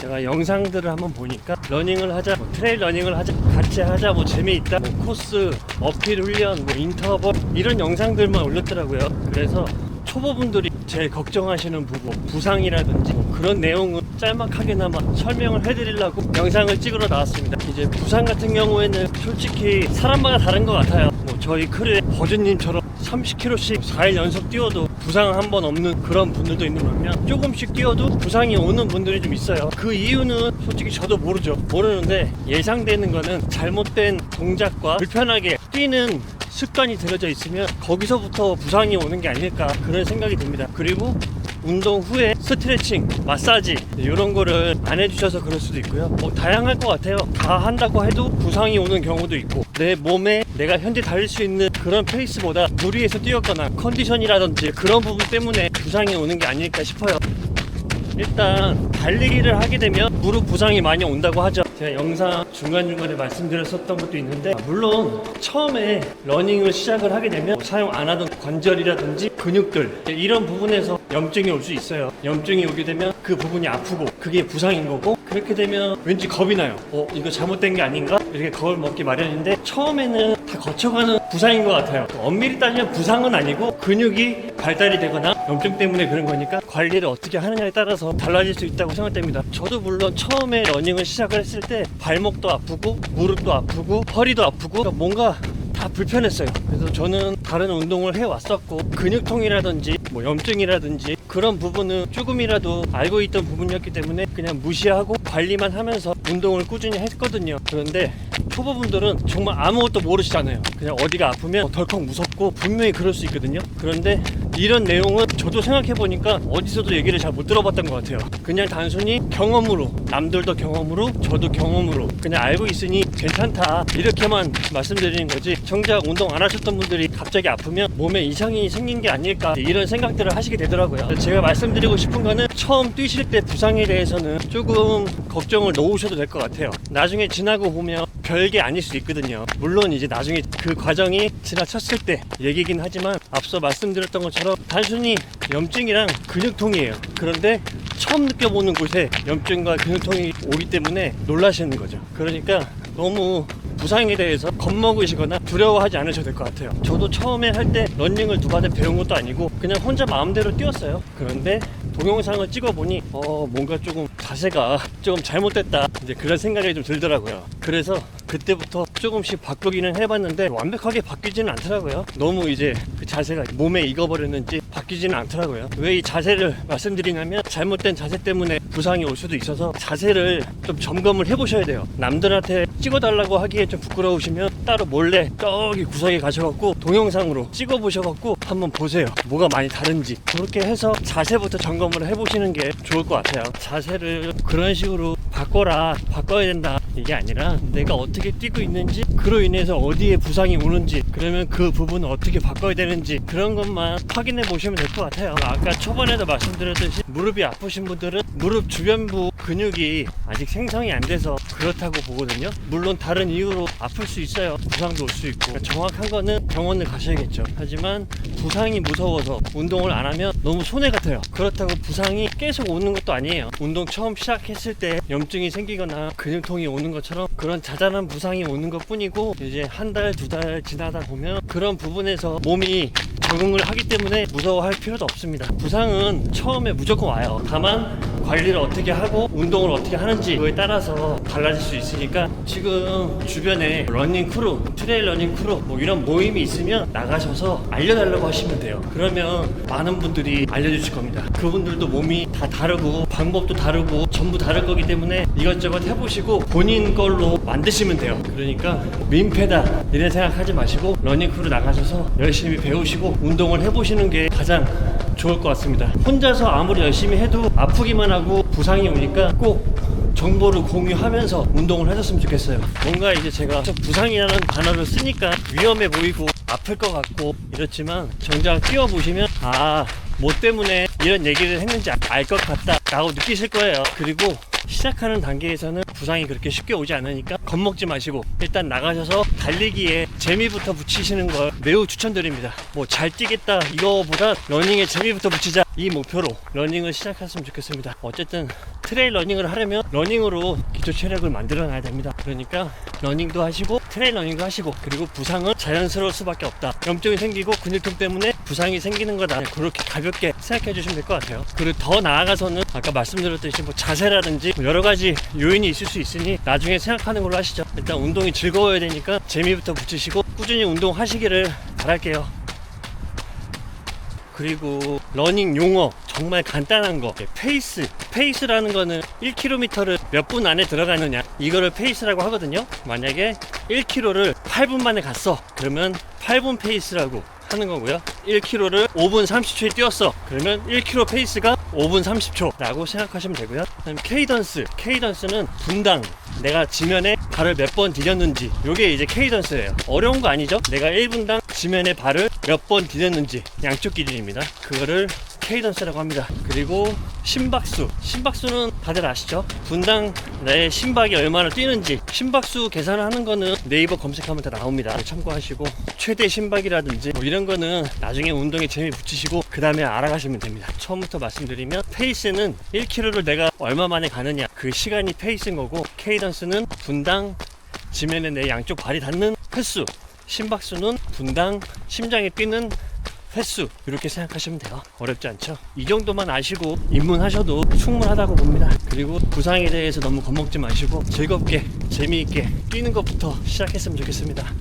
제가 영상들을 한번 보니까 러닝을 하자, 뭐 트레일 러닝을 하자, 같이 하자, 뭐 재미있다, 뭐 코스, 어필 훈련, 뭐 인터벌 이런 영상들만 올렸더라고요. 그래서 초보분들이 제일 걱정하시는 부분, 부상이라든지 뭐 그런 내용은 짤막하게나마 설명을 해드리려고 영상을 찍으러 나왔습니다. 이제 부상 같은 경우에는 솔직히 사람마다 다른 것 같아요. 뭐 저희 크루에 버즈님처럼 30km씩 4일 연속 뛰어도 부상 한 번 없는 그런 분들도 있는 반면 조금씩 뛰어도 부상이 오는 분들이 좀 있어요. 그 이유는 솔직히 저도 모르는데 예상되는 거는 잘못된 동작과 불편하게 뛰는 습관이 들어져 있으면 거기서부터 부상이 오는 게 아닐까 그런 생각이 듭니다. 그리고 운동 후에 스트레칭, 마사지 이런 거를 안 해주셔서 그럴 수도 있고요. 뭐 다양할 것 같아요. 다 한다고 해도 부상이 오는 경우도 있고 내 몸에 내가 현재 달릴 수 있는 그런 페이스보다 무리해서 뛰었거나 컨디션이라든지 그런 부분 때문에 부상이 오는 게 아닐까 싶어요. 일단 달리기를 하게 되면 무릎 부상이 많이 온다고 하죠. 제가 영상 중간중간에 말씀드렸었던 것도 있는데 물론 처음에 러닝을 시작을 하게 되면 사용 안 하던 관절이라든지 근육들 이런 부분에서 염증이 올 수 있어요. 염증이 오게 되면 그 부분이 아프고 그게 부상인 거고 그렇게 되면 왠지 겁이 나요. 이거 잘못된 게 아닌가? 이렇게 겁을 먹기 마련인데 처음에는 다 거쳐가는 부상인 것 같아요. 엄밀히 따지면 부상은 아니고 근육이 발달이 되거나 염증 때문에 그런 거니까 관리를 어떻게 하느냐에 따라서 달라질 수 있다고 생각됩니다. 저도 물론 처음에 러닝을 시작을 했을 때 발목도 아프고 무릎도 아프고 허리도 아프고 뭔가 다 불편했어요. 그래서 저는 다른 운동을 해왔었고 근육통이라든지 뭐 염증이라든지 그런 부분은 조금이라도 알고 있던 부분이었기 때문에 그냥 무시하고 관리만 하면서 운동을 꾸준히 했거든요. 그런데 초보분들은 정말 아무것도 모르시잖아요. 그냥 어디가 아프면 덜컥 무섭고 분명히 그럴 수 있거든요. 그런데 이런 내용은 저도 생각해보니까 어디서도 얘기를 잘 못 들어봤던 것 같아요. 그냥 단순히 경험으로, 남들도 경험으로 저도 경험으로 그냥 알고 있으니 괜찮다 이렇게만 말씀드리는 거지, 정작 운동 안 하셨던 분들이 갑자기 아프면 몸에 이상이 생긴 게 아닐까 이런 생각들을 하시게 되더라고요. 제가 말씀드리고 싶은 거는 처음 뛰실 때 부상에 대해서는 조금 걱정을 놓으셔도 될 것 같아요. 나중에 지나고 보면 별게 아닐 수 있거든요. 물론 이제 나중에 그 과정이 지나쳤을 때 얘기긴 하지만 앞서 말씀드렸던 것처럼 단순히 염증이랑 근육통이에요. 그런데 처음 느껴보는 곳에 염증과 근육통이 오기 때문에 놀라시는 거죠. 그러니까 너무 부상에 대해서 겁먹으시거나 두려워하지 않으셔도 될 것 같아요. 저도 처음에 할 때 러닝을 누가 배운 것도 아니고 그냥 혼자 마음대로 뛰었어요. 그런데 동영상을 찍어보니 뭔가 조금 자세가 조금 잘못됐다 이제 그런 생각이 좀 들더라고요. 그래서 그때부터 조금씩 바꾸기는 해봤는데 완벽하게 바뀌지는 않더라고요. 너무 이제 그 자세가 몸에 익어버렸는지 바뀌지는 않더라고요. 왜 이 자세를 말씀드리냐면 잘못된 자세 때문에 부상이 올 수도 있어서 자세를 좀 점검을 해보셔야 돼요. 남들한테 찍어달라고 하기에 좀 부끄러우시면 따로 몰래 저기 구석에 가셔갖고 동영상으로 찍어보셔갖고 한번 보세요. 뭐가 많이 다른지. 그렇게 해서 자세부터 점검을 해보시는 게 좋을 것 같아요. 자세를 그런 식으로 바꿔야 된다 이게 아니라 내가 어떻게 뛰고 있는지, 그로 인해서 어디에 부상이 오는지, 그러면 그 부분을 어떻게 바꿔야 되는지 그런 것만 확인해 보시면 될 것 같아요. 아까 초반에도 말씀드렸듯이 무릎이 아프신 분들은 무릎 주변부 근육이 아직 생성이 안 돼서 그렇다고 보거든요. 물론 다른 이유로 아플 수 있어요. 부상도 올 수 있고. 정확한 거는 병원을 가셔야겠죠. 하지만 부상이 무서워서 운동을 안 하면 너무 손해 같아요. 그렇다고 부상이 계속 오는 것도 아니에요. 운동 처음 시작했을 때 염증이 생기거나 근육통이 오는 것처럼 그런 자잘한 부상이 오는 것 뿐이고 이제 한 달, 두 달 지나다 보면 그런 부분에서 몸이 적응을 하기 때문에 무서워할 필요도 없습니다. 부상은 처음에 무조건 와요. 다만 관리를 어떻게 하고 운동을 어떻게 하는지 그거에 따라서 달라질 수 있으니까 지금 주변에 러닝 크루, 트레일 러닝 크루 뭐 이런 모임이 있으면 나가셔서 알려달라고 하시면 돼요. 그러면 많은 분들이 알려주실 겁니다. 그분들도 몸이 다 다르고 방법도 다르고 전부 다를 거기 때문에 이것저것 해보시고 본인 걸로 만드시면 돼요. 그러니까 민폐다 이런 생각하지 마시고 러닝 크루 나가셔서 열심히 배우시고 운동을 해보시는 게 가장 좋을 것 같습니다. 혼자서 아무리 열심히 해도 아프기만 하고 부상이 오니까 꼭 정보를 공유하면서 운동을 하셨으면 좋겠어요. 뭔가 이제 제가 부상이라는 단어를 쓰니까 위험해 보이고 아플 것 같고 이렇지만 정작 뛰어보시면 뭐 때문에 이런 얘기를 했는지 알 것 같다 라고 느끼실 거예요. 그리고 시작하는 단계에서는 부상이 그렇게 쉽게 오지 않으니까 겁먹지 마시고 일단 나가셔서 달리기에 재미부터 붙이시는 걸 매우 추천드립니다. 뭐 잘 뛰겠다 이거보다 러닝에 재미부터 붙이자 이 목표로 러닝을 시작했으면 좋겠습니다. 어쨌든 트레일 러닝을 하려면 러닝으로 기초 체력을 만들어 놔야 됩니다. 그러니까 러닝도 하시고 트레일 러닝도 하시고, 그리고 부상은 자연스러울 수밖에 없다. 염증이 생기고 근육통 때문에 부상이 생기는 거다. 그렇게 가볍게 생각해 주시면 될 것 같아요. 그리고 더 나아가서는 아까 말씀드렸듯이 뭐 자세라든지 여러 가지 요인이 있을 수 있으니 나중에 생각하는 걸로 하시죠. 일단 운동이 즐거워야 되니까 재미부터 붙이시고 꾸준히 운동하시기를 바랄게요. 그리고 러닝 용어 정말 간단한 거, 페이스라는 거는 1km를 몇 분 안에 들어가느냐, 이거를 페이스라고 하거든요. 만약에 1km를 8분 만에 갔어, 그러면 8분 페이스라고 하는 거고요. 1km를 5분 30초에 뛰었어, 그러면 1km 페이스가 5분 30초 라고 생각하시면 되고요. 그다음 케이던스는 분당, 내가 지면에 발을 몇 번 디뎠는지, 요게 이제 케이던스예요. 어려운 거 아니죠? 내가 1분당 지면에 발을 몇 번 디뎠는지 양쪽 기준입니다. 그거를 케이던스라고 합니다. 그리고 심박수는 다들 아시죠? 분당 내 심박이 얼마나 뛰는지 심박수 계산을 하는 거는 네이버 검색하면 다 나옵니다. 참고하시고 최대 심박이라든지 뭐 이런 거는 나중에 운동에 재미 붙이시고 그 다음에 알아가시면 됩니다. 처음부터 말씀드리면 페이스는 1km를 내가 얼마 만에 가느냐, 그 시간이 페이스인 거고, 케이던스는 분당 지면에 내 양쪽 발이 닿는 횟수, 심박수는 분당 심장이 뛰는 횟수, 이렇게 생각하시면 돼요. 어렵지 않죠? 이 정도만 아시고 입문하셔도 충분하다고 봅니다. 그리고 부상에 대해서 너무 겁먹지 마시고 즐겁게 재미있게 뛰는 것부터 시작했으면 좋겠습니다.